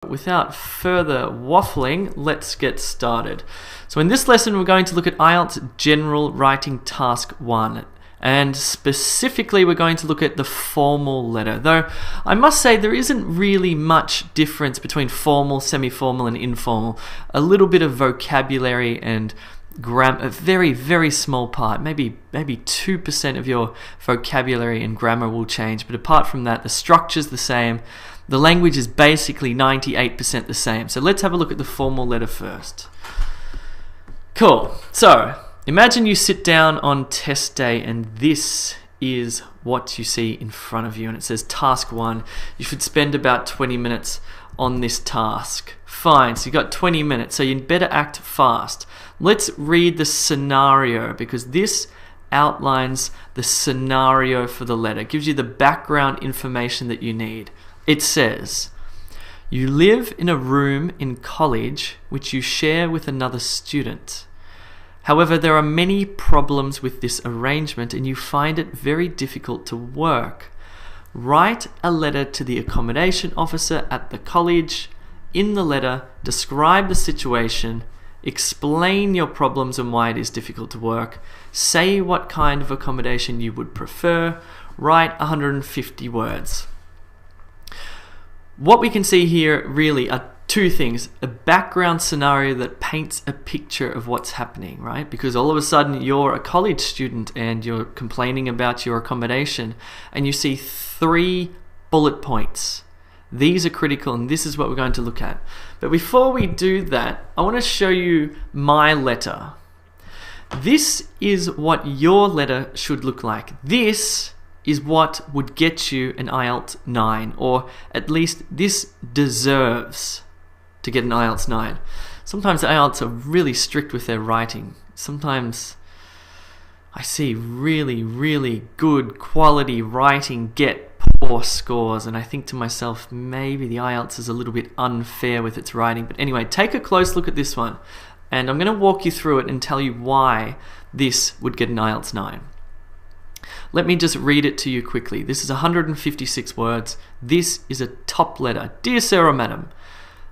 Without further waffling, let's get started. So in this lesson, we're going to look at IELTS General Writing Task 1. And specifically, we're going to look at the formal letter. Though I must say there isn't really much difference between formal, semi-formal, and informal. A little bit of vocabulary and grammar, a very, very small part, maybe 2% of your vocabulary and grammar will change. But apart from that, the structure's the same. The language is basically 98% the same. So let's have a look at the formal letter first. Cool. So imagine you sit down on test day and this is what you see in front of you. And it says task 1. You should spend about 20 minutes on this task. Fine. So you've got 20 minutes. So you'd better act fast. Let's read the scenario because this outlines the scenario for the letter. It gives you the background information that you need. It says, you live in a room in college which you share with another student. However, there are many problems with this arrangement and you find it very difficult to work. Write a letter to the accommodation officer at the college. In the letter, describe the situation, explain your problems and why it is difficult to work, say what kind of accommodation you would prefer, write 150 words. What we can see here really are two things. A background scenario that paints a picture of what's happening, right? Because all of a sudden you're a college student and you're complaining about your accommodation and you see 3 bullet points. These are critical and this is what we're going to look at. But before we do that, I want to show you my letter. This is what your letter should look like. This is what would get you an IELTS 9, or at least this deserves to get an IELTS 9. Sometimes the IELTS are really strict with their writing. Sometimes I see really, really good quality writing get poor scores, and I think to myself, maybe the IELTS is a little bit unfair with its writing. But anyway, take a close look at this one, and I'm going to walk you through it and tell you why this would get an IELTS 9. Let me just read it to you quickly. This is 156 words. This is a top letter. Dear Sir or Madam,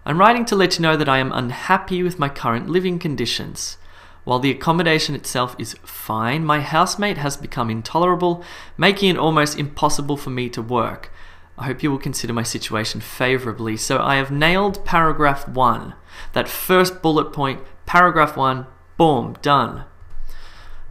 I'm writing to let you know that I am unhappy with my current living conditions. While the accommodation itself is fine, my housemate has become intolerable, making it almost impossible for me to work. I hope you will consider my situation favorably. So I have nailed paragraph 1. That first bullet point, paragraph 1, boom, done.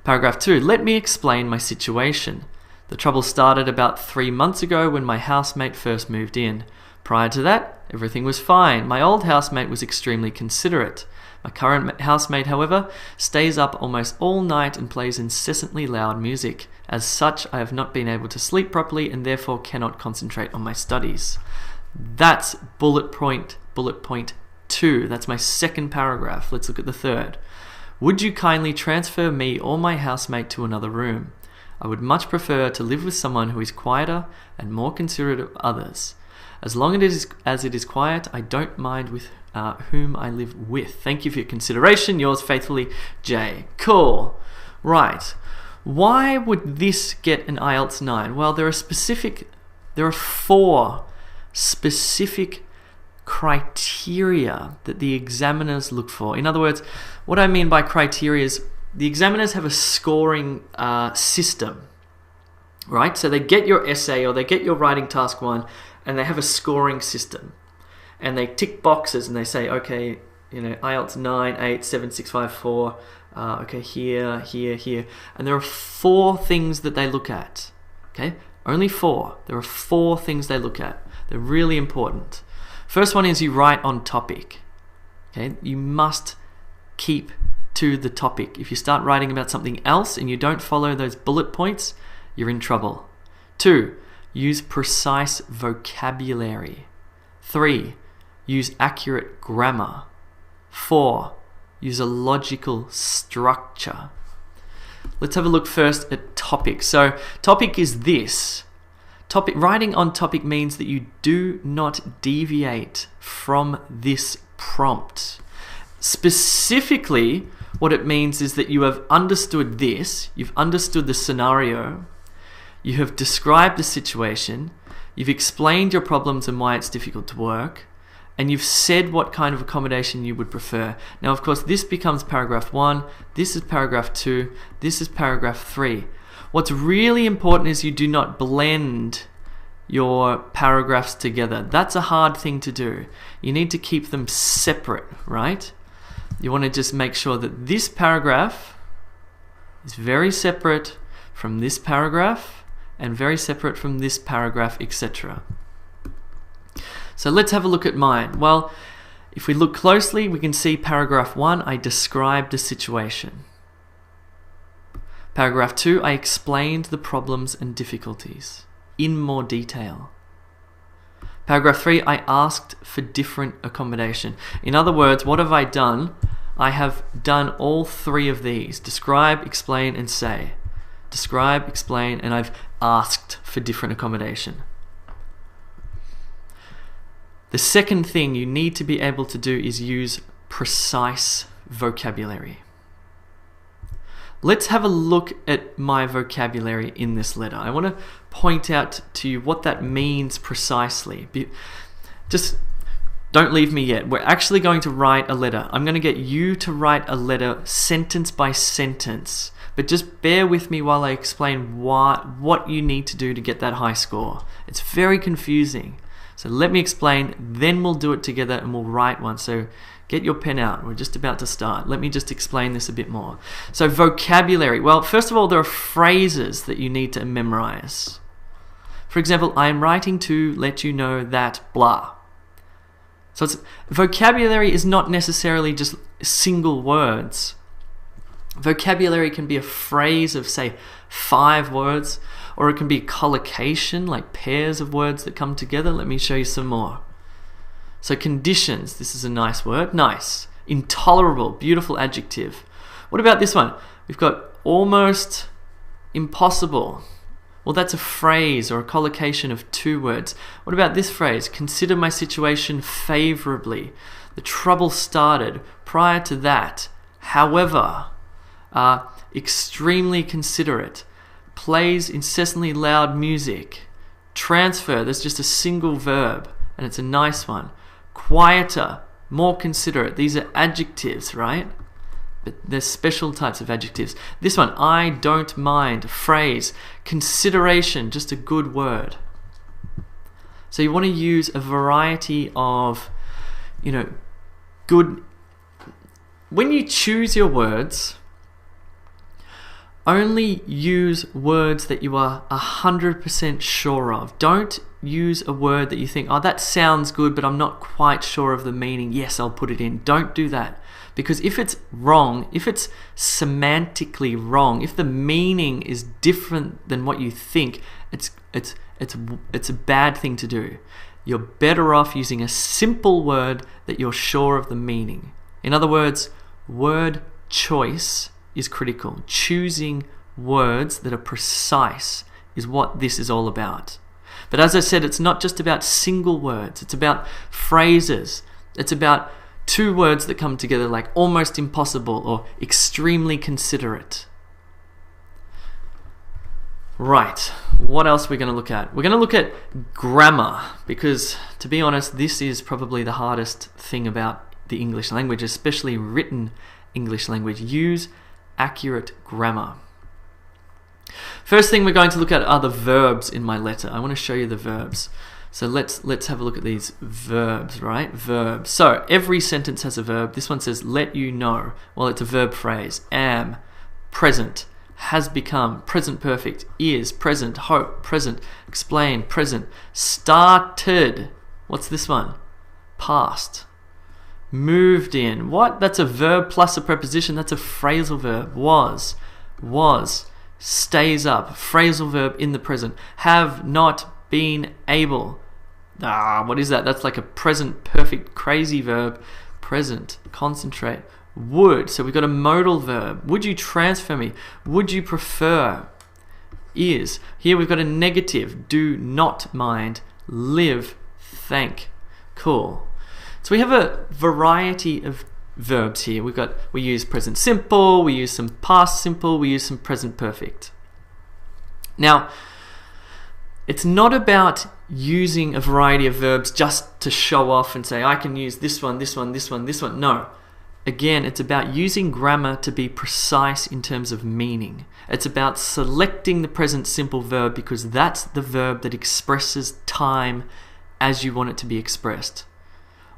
Paragraph 2, let me explain my situation. The trouble started about 3 months ago when my housemate first moved in. Prior to that, everything was fine. My old housemate was extremely considerate. My current housemate, however, stays up almost all night and plays incessantly loud music. As such, I have not been able to sleep properly and therefore cannot concentrate on my studies. That's bullet point 2. That's my second paragraph. Let's look at the third. Would you kindly transfer me or my housemate to another room? I would much prefer to live with someone who is quieter and more considerate of others. As long as it is quiet, I don't mind with whom I live with. Thank you for your consideration. Yours faithfully, Jay. Cool. Right. Why would this get an IELTS 9? Well, there are 4 specific criteria that the examiners look for. In other words, what I mean by criteria is the examiners have a scoring system, right? So they get your essay or they get your writing task 1 and they have a scoring system. And they tick boxes and they say, okay, IELTS 9, 8, 7, 6, 5, 4, okay, here, here, here. And there are 4 things that they look at, okay? Only 4. There are 4 things they look at. They're really important. First one is you write on topic. Okay, you must keep to the topic. If you start writing about something else and you don't follow those bullet points, you're in trouble. 2, use precise vocabulary. 3, use accurate grammar. 4, use a logical structure. Let's have a look first at topic. So topic is this. Writing on topic means that you do not deviate from this prompt. Specifically, what it means is that you have understood this, you've understood the scenario, you have described the situation, you've explained your problems and why it's difficult to work, and you've said what kind of accommodation you would prefer. Now, of course, this becomes paragraph 1, this is paragraph 2, this is paragraph 3. What's really important is you do not blend your paragraphs together. That's a hard thing to do. You need to keep them separate, right? You want to just make sure that this paragraph is very separate from this paragraph and very separate from this paragraph, etc. So let's have a look at mine. Well, if we look closely, we can see paragraph 1, I described the situation. Paragraph 2, I explained the problems and difficulties in more detail. Paragraph 3, I asked for different accommodation. In other words, what have I done? I have done all 3 of these: describe, explain, and say. Describe, explain, and I've asked for different accommodation. The second thing you need to be able to do is use precise vocabulary. Let's have a look at my vocabulary in this letter. I want to point out to you what that means precisely. Just don't leave me yet. We're actually going to write a letter. I'm going to get you to write a letter sentence by sentence. But just bear with me while I explain what you need to do to get that high score. It's very confusing. So let me explain, then we'll do it together and we'll write one. So get your pen out. We're just about to start. Let me just explain this a bit more. So vocabulary. Well, first of all, there are phrases that you need to memorize. For example, I am writing to let you know that blah. So vocabulary is not necessarily just single words. Vocabulary can be a phrase of, say, 5 words, or it can be a collocation, like pairs of words that come together. Let me show you some more. So conditions, this is a nice word, nice. Intolerable, beautiful adjective. What about this one? We've got almost impossible. Well, that's a phrase or a collocation of 2 words. What about this phrase? Consider my situation favorably. The trouble started prior to that. However, extremely considerate. Plays incessantly loud music. Transfer, there's just a single verb, and it's a nice one. Quieter, more considerate. These are adjectives, right? But there's special types of adjectives. This one, I don't mind, phrase. Consideration, just a good word. So you want to use a variety of, good. When you choose your words, only use words that you are 100% sure of. Don't use a word that you think, oh, that sounds good, but I'm not quite sure of the meaning. Yes, I'll put it in. Don't do that. Because if it's wrong, if it's semantically wrong, if the meaning is different than what you think, it's a bad thing to do. You're better off using a simple word that you're sure of the meaning. In other words, word choice is critical. Choosing words that are precise is what this is all about. But as I said, it's not just about single words. It's about phrases. It's about 2 words that come together, like almost impossible or extremely considerate. Right, what else are we going to look at? We're going to look at grammar, because to be honest, this is probably the hardest thing about the English language, especially written English language. Use accurate grammar. First thing we're going to look at are the verbs in my letter. I want to show you the verbs. So let's have a look at these verbs, right? Verbs. So every sentence has a verb. This one says let you know. Well, it's a verb phrase. Am, present, has become, present perfect, is, present, hope, present, explain, present, started. What's this one? Past. Moved in. What? That's a verb plus a preposition. That's a phrasal verb. Was, stays up. Phrasal verb in the present. Have not been able. What is that? That's like a present perfect crazy verb. Present. Concentrate. Would. So we've got a modal verb. Would you transfer me? Would you prefer? Is. Here we've got a negative. Do not mind. Live. Thank. Cool. So we have a variety of verbs here. We use present simple, we use some past simple, we use some present perfect. Now, It's not about using a variety of verbs just to show off and say, I can use this one, this one, this one, this one. No. Again, it's about using grammar to be precise in terms of meaning. It's about selecting the present simple verb because that's the verb that expresses time as you want it to be expressed.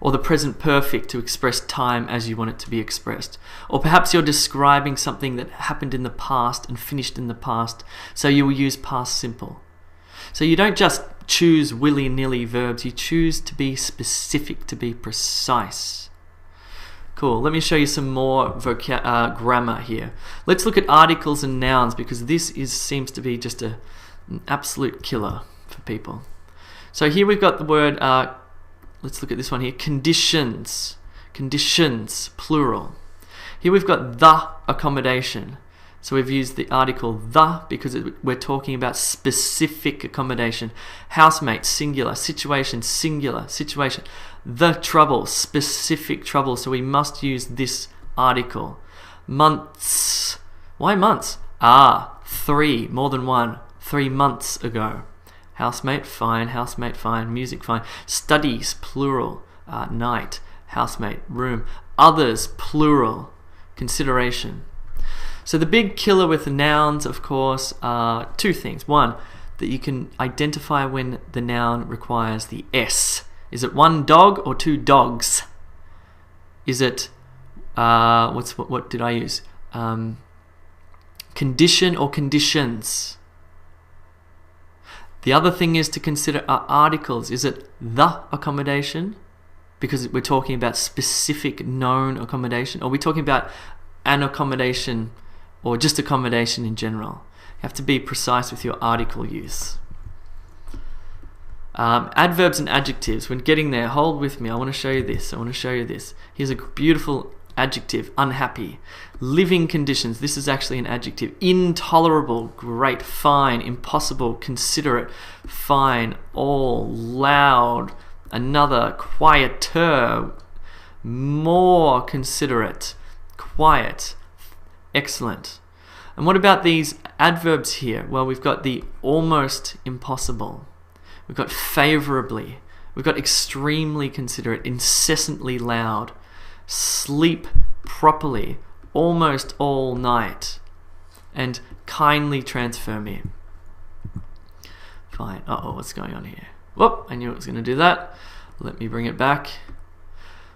Or the present perfect to express time as you want it to be expressed. Or perhaps you're describing something that happened in the past and finished in the past, so you will use past simple. So you don't just choose willy-nilly verbs, you choose to be specific, to be precise. Cool, let me show you some more grammar here. Let's look at articles and nouns because this seems to be just an absolute killer for people. So here we've got the word, let's look at this one here, conditions. Conditions, plural. Here we've got the accommodation. So we've used the article the because we're talking about specific accommodation. Housemate, singular. Situation, singular. Situation. The trouble, specific trouble. So we must use this article. Months. Why months? 3, more than one. 3 months ago. Housemate, fine. Housemate, fine. Music, fine. Studies, plural. Night. Housemate, room. Others, plural. Consideration. So the big killer with the nouns, of course, are 2 things. One, that you can identify when the noun requires the S. Is it 1 dog or 2 dogs? Is it, what did I use? Condition or conditions? The other thing is to consider are articles. Is it the accommodation? Because we're talking about specific known accommodation. Or are we talking about an accommodation or just accommodation in general? You have to be precise with your article use. Adverbs and adjectives. When getting there, hold with me. I want to show you this. I want to show you this. Here's a beautiful adjective. Unhappy. Living conditions. This is actually an adjective. Intolerable. Great. Fine. Impossible. Considerate. Fine. All. Loud. Another. Quieter. More considerate. Quiet. Excellent. And what about these adverbs here? Well, we've got the almost impossible. We've got favorably. We've got extremely considerate, incessantly loud, sleep properly, almost all night, and kindly transfer me. Fine. Uh-oh, what's going on here? Whoop, I knew it was going to do that. Let me bring it back.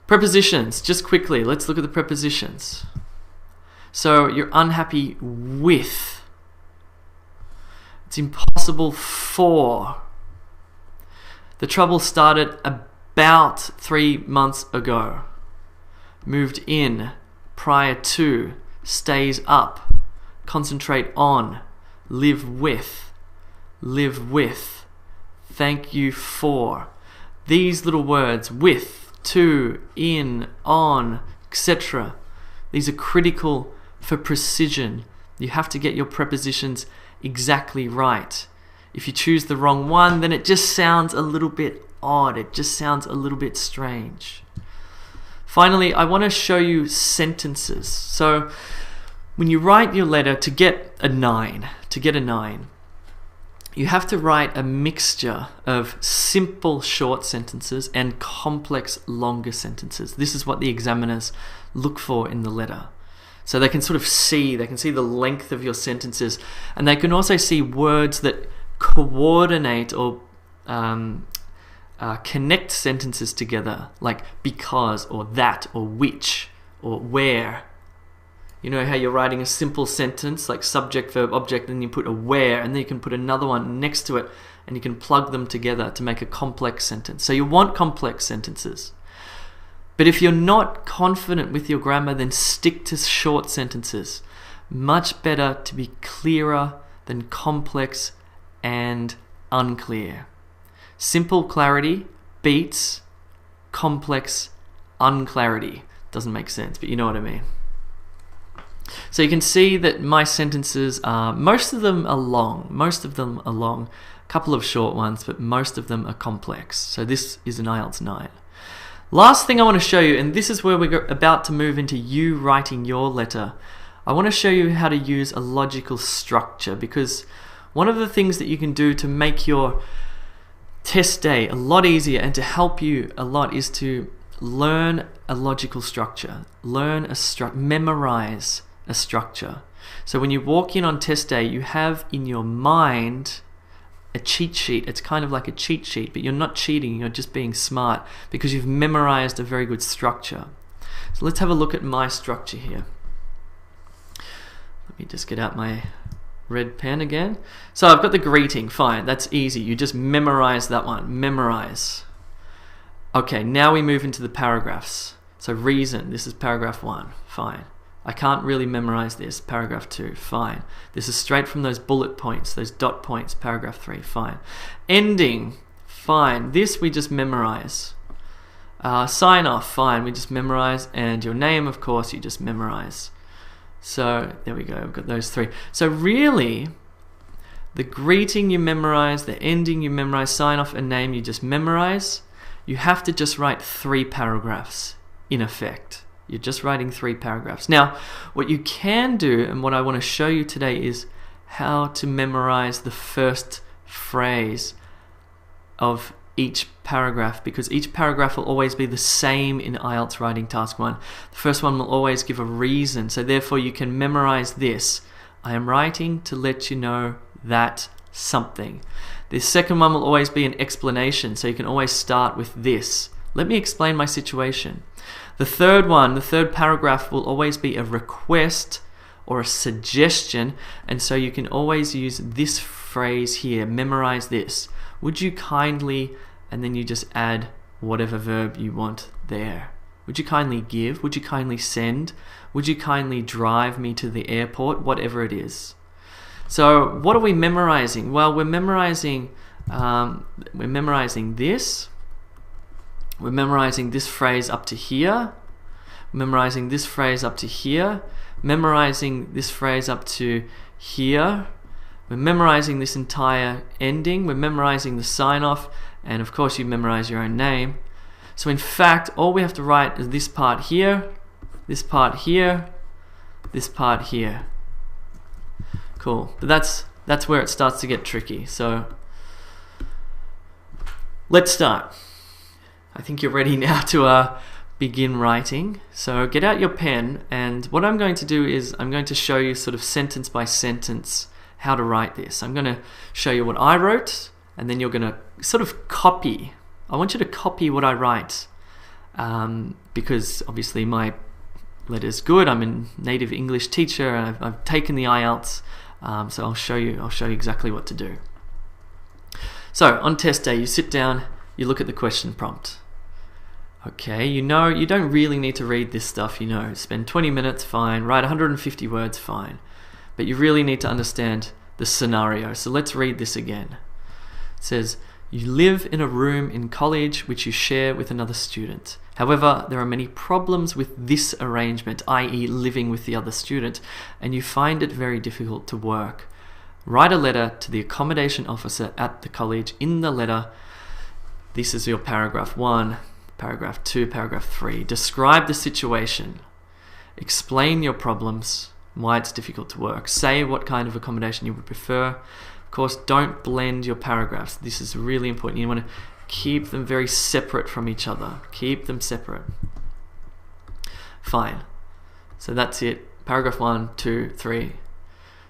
Prepositions, just quickly, let's look at the prepositions. So you're unhappy with. It's impossible for. The trouble started about 3 months ago. Moved in, prior to, stays up, concentrate on, live with, thank you for. These little words, with, to, in, on, etc. These are critical for precision. You have to get your prepositions exactly right. If you choose the wrong one, then it just sounds a little bit odd. It just sounds a little bit strange. Finally, I want to show you sentences. So when you write your letter to get a 9, you have to write a mixture of simple short sentences and complex longer sentences. This is what the examiners look for in the letter. So they can sort of see, the length of your sentences, and they can also see words that coordinate or connect sentences together, like because or that or which or where. You know how you're writing a simple sentence like subject, verb, object, and then you put a where, and then you can put another one next to it, and you can plug them together to make a complex sentence. So you want complex sentences. But if you're not confident with your grammar, then stick to short sentences. Much better to be clearer than complex and unclear. Simple clarity beats complex unclarity. Doesn't make sense, but you know what I mean. So you can see that my sentences are, most of them are long. A couple of short ones, but most of them are complex. So this is an IELTS 9. Last thing I want to show you, and this is where we're about to move into you writing your letter. I want to show you how to use a logical structure, because One of the things that you can do to make your test day a lot easier and to help you a lot is to learn a logical structure. Memorize a structure. So when you walk in on test day, you have in your mind a cheat sheet. It's kind of like a cheat sheet, but you're not cheating, you're just being smart because you've memorized a very good structure. So let's have a look at my structure here. Let me just get out my red pen again. So I've got the greeting, fine, that's easy. You just memorize that one, memorize. Okay, now we move into the paragraphs. So reason, this is paragraph 1, fine. I can't really memorize this, paragraph 2, fine. This is straight from those bullet points, those dot points, paragraph 3, fine. Ending, fine. This we just memorize. Sign off, fine, we just memorize. And your name, of course, you just memorize. So there we go, I've got those 3. So really, the greeting you memorize, the ending you memorize, sign off and name you just memorize. You have to just write 3 paragraphs in effect. You're just writing 3 paragraphs. Now, what you can do, and what I want to show you today, is how to memorize the first phrase of each paragraph, because each paragraph will always be the same in IELTS Writing Task 1. The first one will always give a reason, so therefore you can memorize this. I am writing to let you know that something. The second one will always be an explanation, so you can always start with this. Let me explain my situation. The third one, the third paragraph will always be a request or a suggestion, and so you can always use this phrase here, memorize this. Would you kindly, and then you just add whatever verb you want there. Would you kindly give? Would you kindly send? Would you kindly drive me to the airport? Whatever it is. So what are we memorizing? Well, we're memorizing this. We're memorizing this phrase up to here, memorizing this phrase up to here, memorizing this phrase up to here. We're memorizing this entire ending. We're memorizing the sign-off, and of course you memorize your own name. So in fact, all we have to write is this part here, this part here, this part here. Cool. But that's where it starts to get tricky. So let's start. I think you're ready now to begin writing. So get out your pen, and what I'm going to do is I'm going to show you sort of sentence by sentence how to write this. I'm going to show you what I wrote, and then you're going to sort of copy. I want you to copy what I write, because obviously my letter's good. I'm a native English teacher, and I've taken the IELTS, so I'll show you exactly what to do. So on test day, you sit down, you look at the question prompt. Okay, you know, you don't really need to read this stuff, you know. Spend 20 minutes, fine. Write 150 words, fine. But you really need to understand the scenario. So let's read this again. It says, you live in a room in college which you share with another student. However, there are many problems with this arrangement, i.e. living with the other student, and you find it very difficult to work. Write a letter to the accommodation officer at the college. In the letter, this is your paragraph 1, paragraph 2, paragraph 3. Describe the situation. Explain your problems, why it's difficult to work. Say what kind of accommodation you would prefer. Of course, don't blend your paragraphs. This is really important. You want to keep them very separate from each other. Keep them separate. Fine. So that's it. Paragraph 1, 2, 3.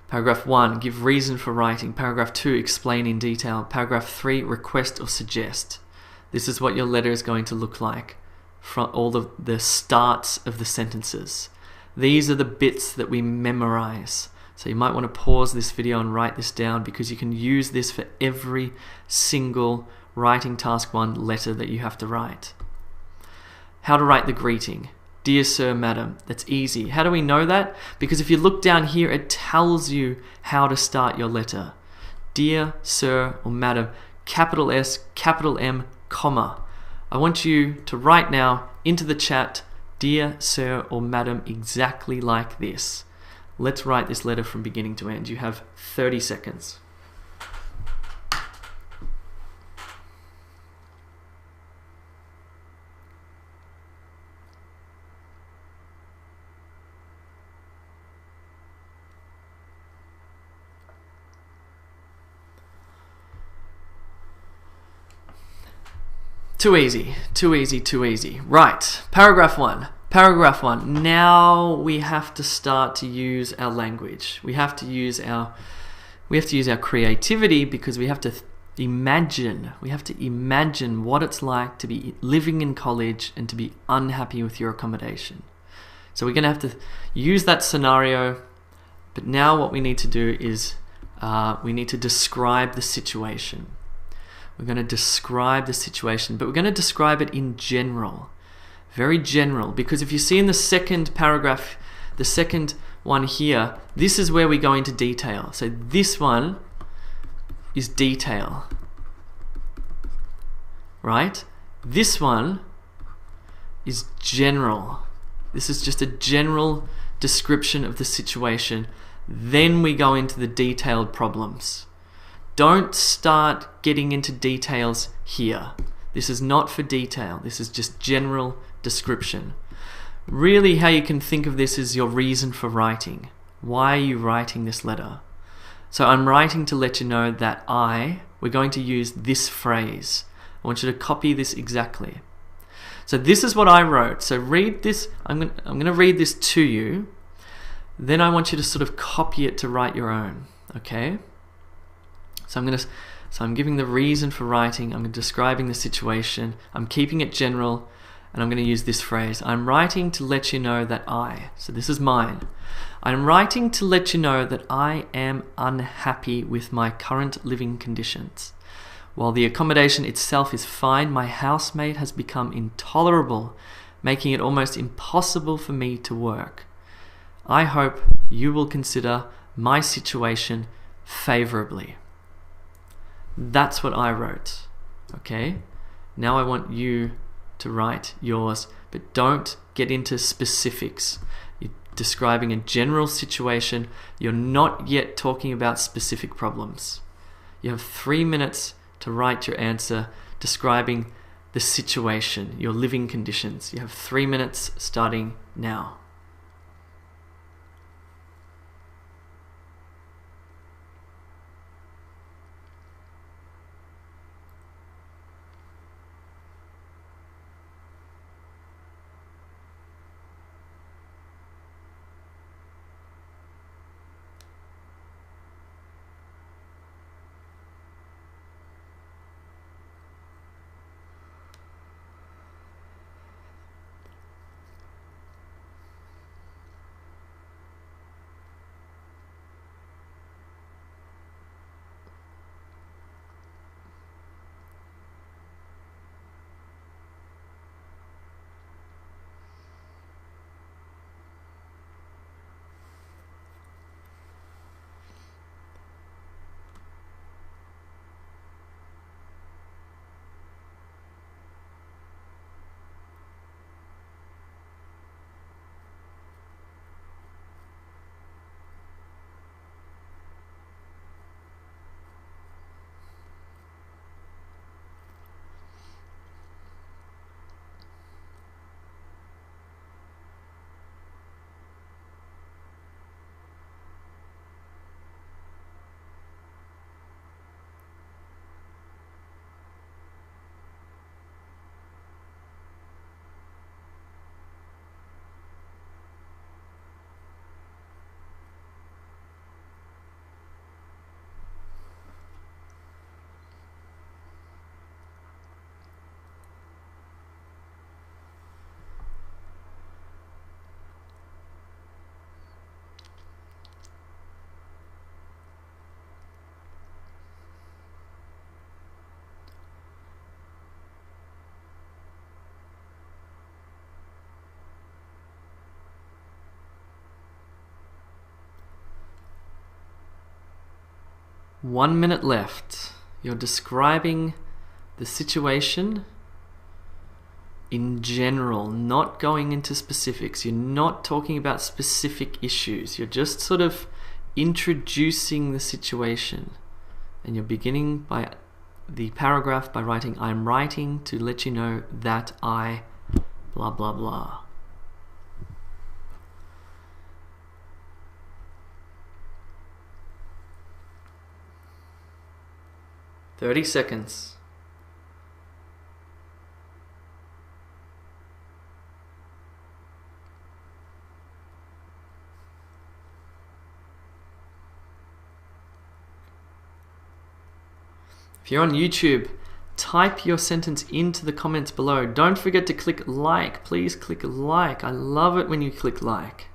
Paragraph 1, give reason for writing. Paragraph 2, explain in detail. Paragraph 3, request or suggest. This is what your letter is going to look like from all the starts of the sentences. These are the bits that we memorize. So you might want to pause this video and write this down, because you can use this for every single Writing Task 1 letter that you have to write. How to write the greeting. Dear Sir, Madam. That's easy. How do we know that? Because if you look down here, it tells you how to start your letter. Dear Sir or Madam, capital S, capital M, comma. I want you to write now into the chat, Dear Sir or Madam, exactly like this. Let's write this letter from beginning to end. You have 30 seconds. Too easy, too easy, too easy. Right, paragraph one. Paragraph one. Now we have to start to use our language. We have to use our creativity, because we have to imagine. We have to imagine what it's like to be living in college and to be unhappy with your accommodation. So we're going to have to use that scenario. But now what we need to do is we need to describe the situation. We're going to describe the situation, but we're going to describe it in general. Very general, because if you see in the second paragraph, the second one here, this is where we go into detail. So this one is detail, right? This one is general. This is just a general description of the situation. Then we go into the detailed problems. Don't start getting into details here. This is not for detail. This is just general description. Really, how you can think of this is your reason for writing. Why are you writing this letter? So I'm writing to let you know that we're going to use this phrase. I want you to copy this exactly. So this is what I wrote. So read this. I'm going to read this to you. Then I want you to sort of copy it to write your own. Okay? So I'm giving the reason for writing. I'm describing the situation. I'm keeping it general. And I'm going to use this phrase. I'm writing to let you know that so this is mine. I'm writing to let you know that I am unhappy with my current living conditions. While the accommodation itself is fine, my housemate has become intolerable, making it almost impossible for me to work. I hope you will consider my situation favorably. That's what I wrote. Okay? Now I want you to write yours, but don't get into specifics. You're describing a general situation. You're not yet talking about specific problems. You have 3 minutes to write your answer describing the situation, your living conditions. You have 3 minutes starting now. One minute left. You're describing the situation in general, not going into specifics. You're not talking about specific issues. You're just sort of introducing the situation. And you're beginning by the paragraph by writing, I'm writing to let you know that I blah blah blah. "30 seconds. If you're on YouTube, type your sentence into the comments below. Don't forget to click like. Please click like. I love it when you click like.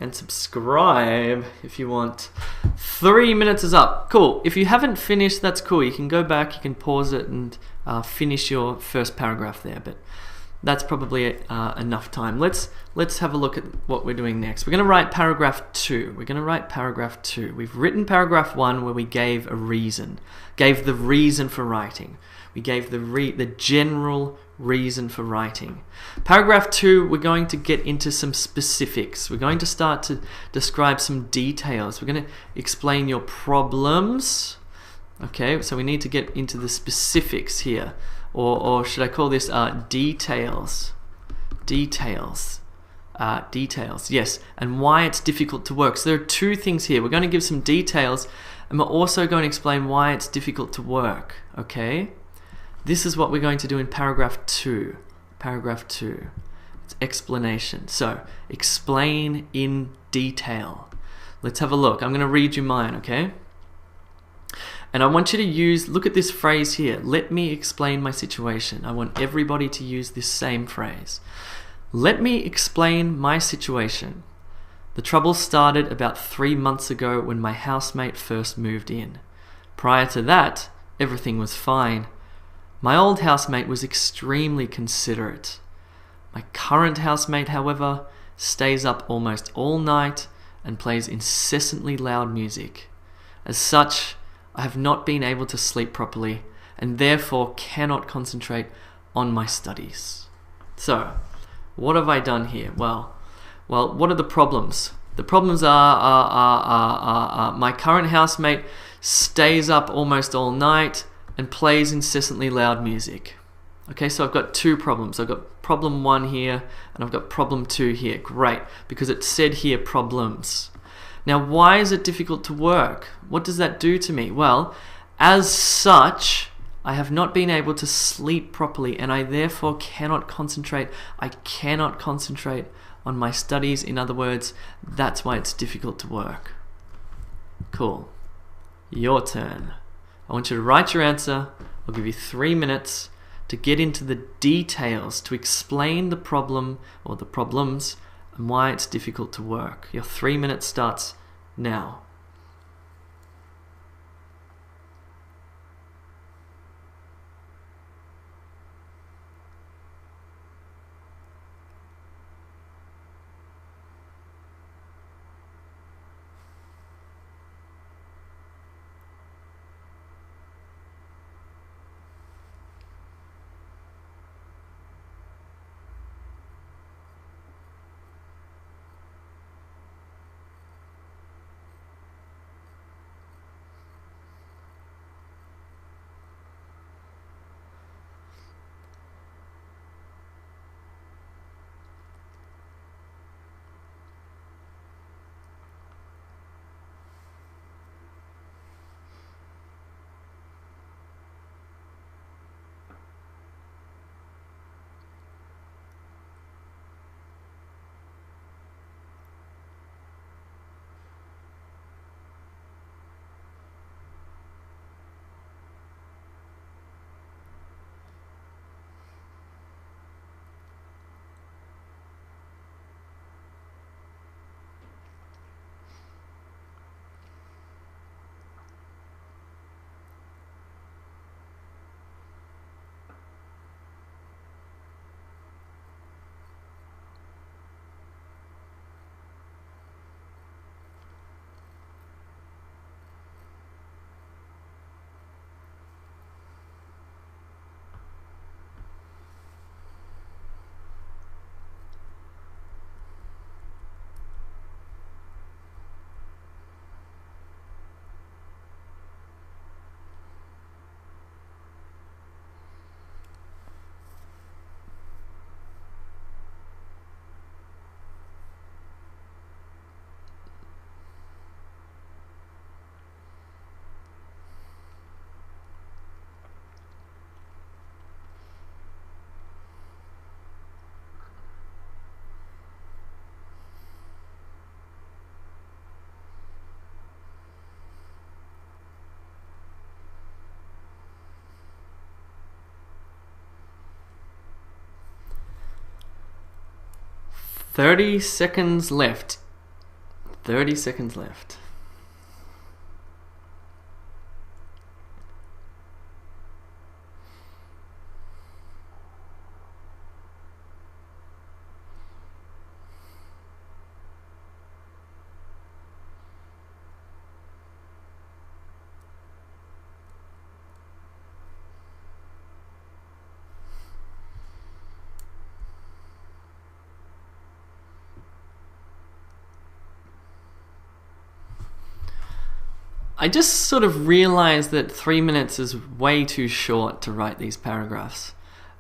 And subscribe if you want. 3 minutes is up. Cool. If you haven't finished, that's cool. You can go back, you can pause it and finish your first paragraph there. But that's probably enough time. Let's have a look at what we're doing next. We're going to write paragraph 2. We're going to write paragraph 2. We've written paragraph 1 where we gave a reason, gave the reason for writing. We gave the general reason for writing. Paragraph 2, we're going to get into some specifics. We're going to start to describe some details. We're going to explain your problems. Okay, so we need to get into the specifics here. Or should I call this details? Details, yes, and why it's difficult to work. So there are two things here. We're going to give some details, and we're also going to explain why it's difficult to work, okay? This is what we're going to do in paragraph 2. Paragraph 2, it's explanation. So, explain in detail. Let's have a look. I'm going to read you mine, okay? And I want you to look at this phrase here. Let me explain my situation. I want everybody to use this same phrase. Let me explain my situation. The trouble started about 3 months ago when my housemate first moved in. Prior to that, everything was fine. My old housemate was extremely considerate. My current housemate, however, stays up almost all night and plays incessantly loud music. As such, I have not been able to sleep properly and therefore cannot concentrate on my studies. So, what have I done here? Well, what are the problems? The problems are my current housemate stays up almost all night and plays incessantly loud music. Okay, so I've got two problems. I've got problem 1 here and I've got problem 2 here. Great, because it said here problems. Now, why is it difficult to work? What does that do to me? Well, as such, I have not been able to sleep properly and I therefore cannot concentrate. I cannot concentrate on my studies. In other words, that's why it's difficult to work. Cool. Your turn. I want you to write your answer. I'll give you 3 minutes to get into the details, to explain the problem or the problems and why it's difficult to work. Your 3 minutes starts now. 30 seconds left. 30 seconds left. I just sort of realized that 3 minutes is way too short to write these paragraphs.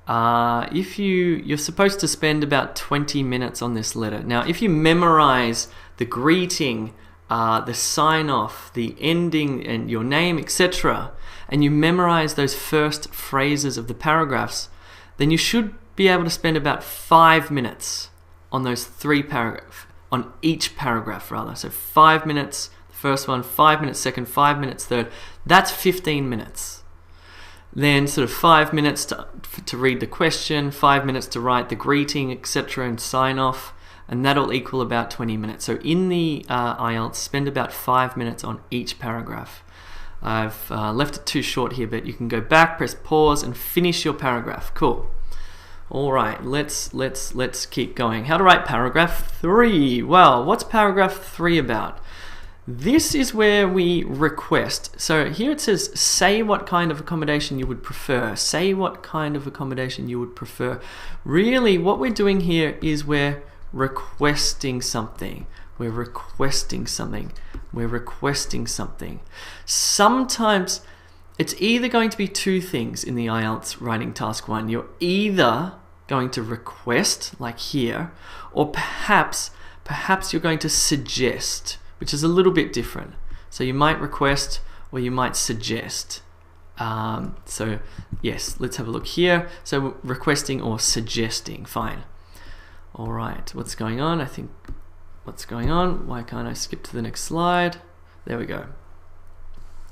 If you're supposed to spend about 20 minutes on this letter. Now, if you memorize the greeting, the sign-off, the ending, and your name, etc., and you memorize those first phrases of the paragraphs, then you should be able to spend about 5 minutes on those 3 paragraphs, on each paragraph rather. So 5 minutes, first one, 5 minutes second, 5 minutes third. That's 15 minutes. Then sort of 5 minutes to read the question, 5 minutes to write the greeting, etc., and sign off, and that'll equal about 20 minutes. So in the IELTS, spend about 5 minutes on each paragraph. I've left it too short here, but you can go back, press pause, and finish your paragraph. Cool. All right, let's keep going. How to write paragraph 3? Well, what's paragraph 3 about? This is where we request. So here it says, say what kind of accommodation you would prefer. Say what kind of accommodation you would prefer. Really, what we're doing here is we're requesting something. We're requesting something. We're requesting something. Sometimes it's either going to be 2 things in the IELTS writing task 1. You're either going to request, like here, or perhaps you're going to suggest, which is a little bit different. So you might request or you might suggest. So yes, let's have a look here. So requesting or suggesting, fine. All right, what's going on? I think, what's going on? Why can't I skip to the next slide? There we go.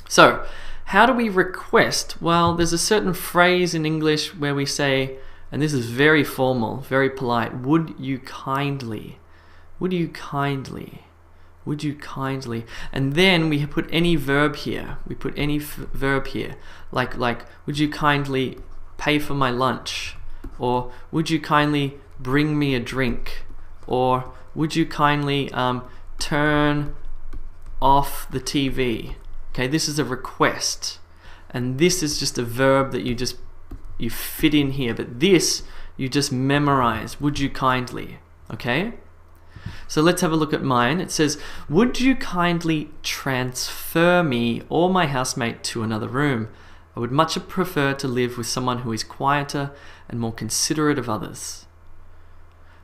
So how do we request? Well, there's a certain phrase in English where we say, and this is very formal, very polite, would you kindly, would you kindly, would you kindly, and then we put any verb here. We put any verb here, like would you kindly pay for my lunch, or would you kindly bring me a drink, or would you kindly turn off the TV. Okay, this is a request, and this is just a verb that you fit in here, but this you just memorize. Would you kindly? Okay. So let's have a look at mine. It says, would you kindly transfer me or my housemate to another room? I would much prefer to live with someone who is quieter and more considerate of others.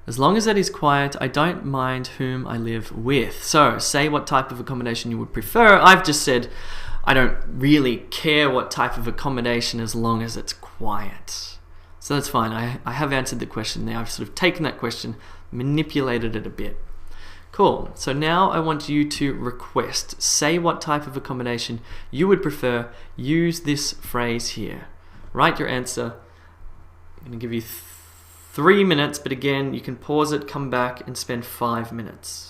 As long as that is quiet, I don't mind whom I live with. So say what type of accommodation you would prefer. I've just said I don't really care what type of accommodation as long as it's quiet. So that's fine. I have answered the question there. I've sort of taken that question, manipulated it a bit. Cool. So now I want you to request. Say what type of accommodation you would prefer. Use this phrase here. Write your answer. I'm going to give you 3 minutes, but again, you can pause it, come back, and spend 5 minutes.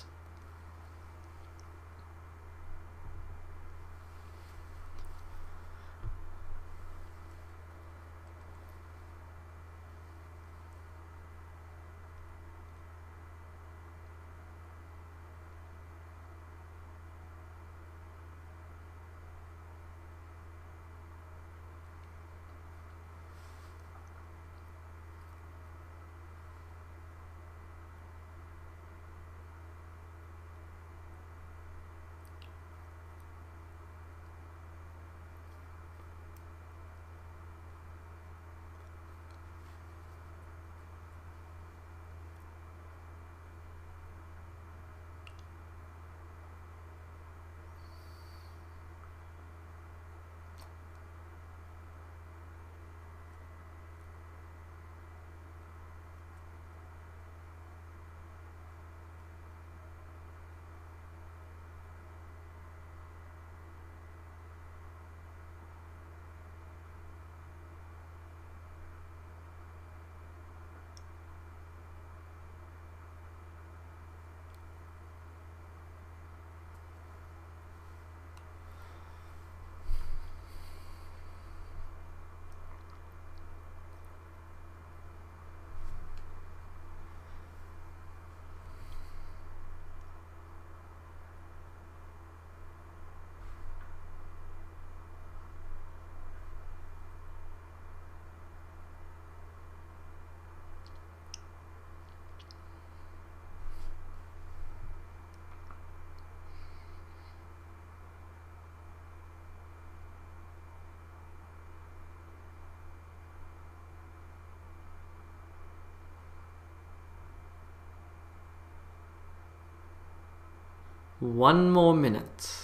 1 more minute.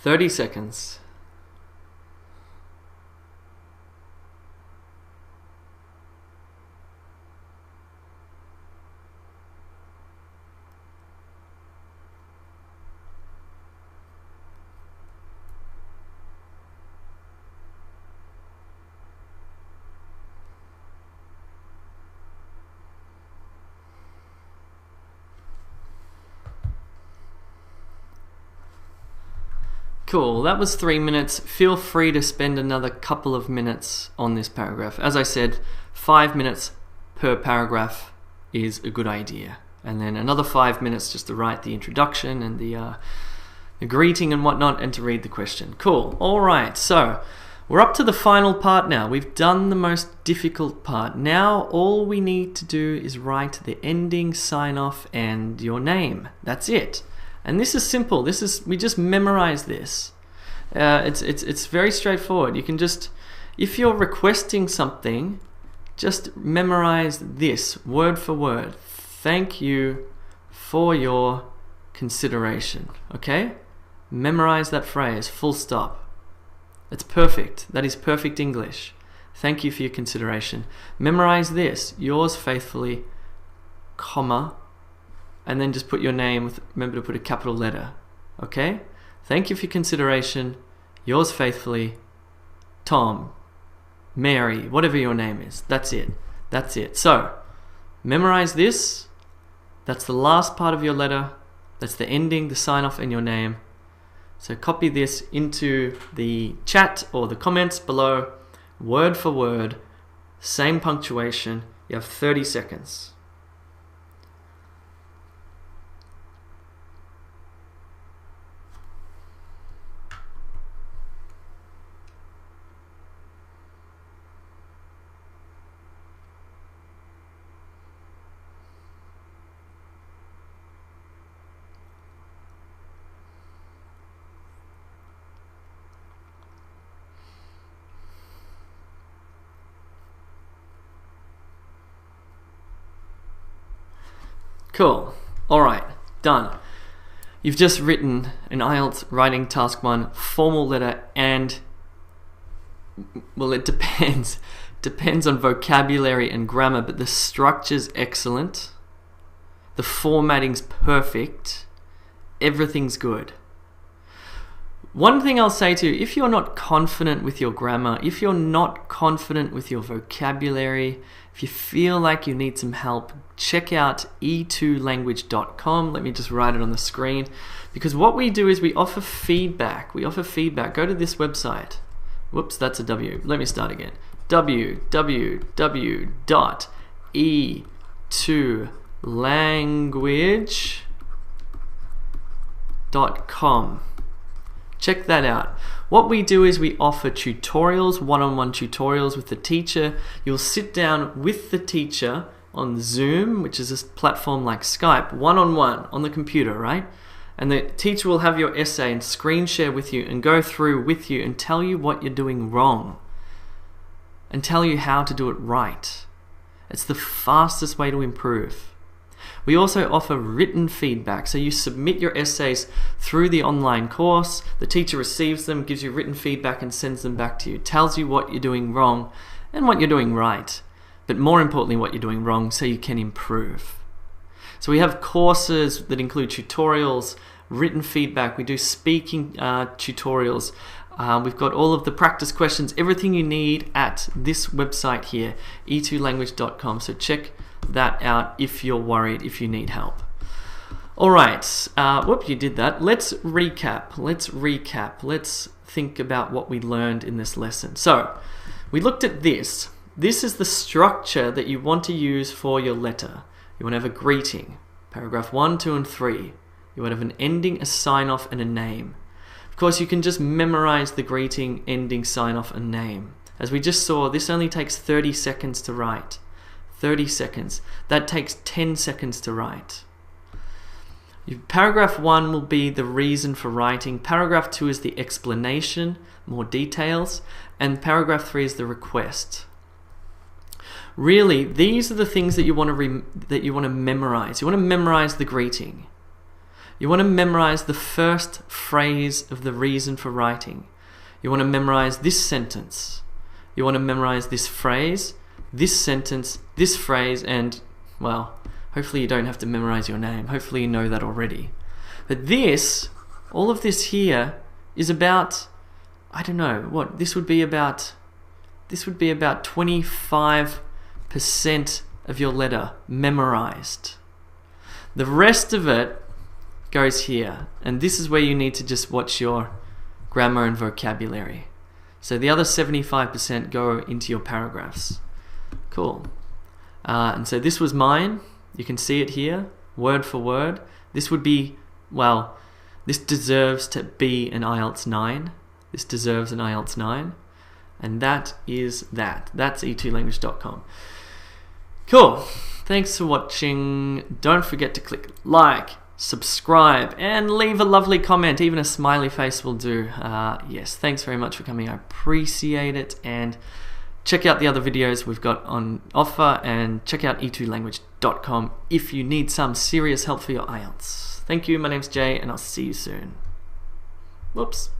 Thirty seconds. Cool, that was 3 minutes. Feel free to spend another couple of minutes on this paragraph. As I said, 5 minutes per paragraph is a good idea. And then another 5 minutes just to write the introduction and the greeting and whatnot, and to read the question. Cool, all right, so we're up to the final part now. We've done the most difficult part. Now all we need to do is write the ending, sign off, and your name. That's it. And this is simple. We just memorize this. It's very straightforward. You can just, if you're requesting something, just memorize this word for word. Thank you for your consideration. Okay? Memorize that phrase, full stop. It's perfect. That is perfect English. Thank you for your consideration. Memorize this. Yours faithfully, comma, and then just put your name, remember to put a capital letter, okay? Thank you for your consideration. Yours faithfully, Tom, Mary, whatever your name is. That's it. That's it. So, memorize this. That's the last part of your letter. That's the ending, the sign off, and your name. So copy this into the chat or the comments below, word for word, same punctuation. You have 30 seconds. Cool. All right, done. You've just written an IELTS writing task 1 formal letter, and well, it depends on vocabulary and grammar, but the structure's excellent, the formatting's perfect, everything's good. One thing I'll say to you, if you're not confident with your grammar, if you're not confident with your vocabulary, if you feel like you need some help, check out e2language.com. Let me just write it on the screen. Because what we do is we offer feedback. Go to this website. Whoops, that's a W. Let me start again. www.e2language.com. Check that out. What we do is we offer tutorials, one-on-one tutorials with the teacher. You'll sit down with the teacher on Zoom, which is a platform like Skype, one-on-one on the computer, right? And the teacher will have your essay and screen share with you and go through with you and tell you what you're doing wrong and tell you how to do it right. It's the fastest way to improve. We also offer written feedback. So you submit your essays through the online course. The teacher receives them, gives you written feedback and sends them back to you. Tells you what you're doing wrong and what you're doing right. But more importantly, what you're doing wrong so you can improve. So we have courses that include tutorials, written feedback. We do speaking tutorials. We've got all of the practice questions, everything you need at this website here, e2language.com. So check that out if you're worried, if you need help. All right, you did that. Let's recap. Let's think about what we learned in this lesson. So we looked at this. This is the structure that you want to use for your letter. You want to have a greeting, paragraph 1, 2, and 3. You want to have an ending, a sign-off, and a name. course, you can just memorize the greeting, ending, sign-off, and name. As we just saw, this only takes 30 seconds to write. 30 seconds. That takes 10 seconds to write. Paragraph 1 will be the reason for writing. Paragraph 2 is the explanation, more details. And paragraph 3 is the request. Really, these are the things that you want to memorize. You want to memorize the greeting. You want to memorize the first phrase of the reason for writing. You want to memorize this sentence. You want to memorize this phrase, this sentence, this phrase, and, well, hopefully you don't have to memorize your name. Hopefully you know that already. But this, all of this here, is about, I don't know, what, this would be about 25% of your letter memorized. The rest of it goes here, and this is where you need to just watch your grammar and vocabulary. So the other 75% go into your paragraphs. Cool. And so this was mine. You can see it here, word for word. This would be, well, this deserves to be an IELTS 9. This deserves an IELTS 9. And that is that. That's e2language.com. Cool. Thanks for watching. Don't forget to click like, subscribe, and leave a lovely comment. Even a smiley face will do. Yes, thanks very much for coming. I appreciate it. And check out the other videos we've got on offer, and check out e2language.com if you need some serious help for your IELTS. Thank you. My name's Jay, and I'll see you soon. Whoops.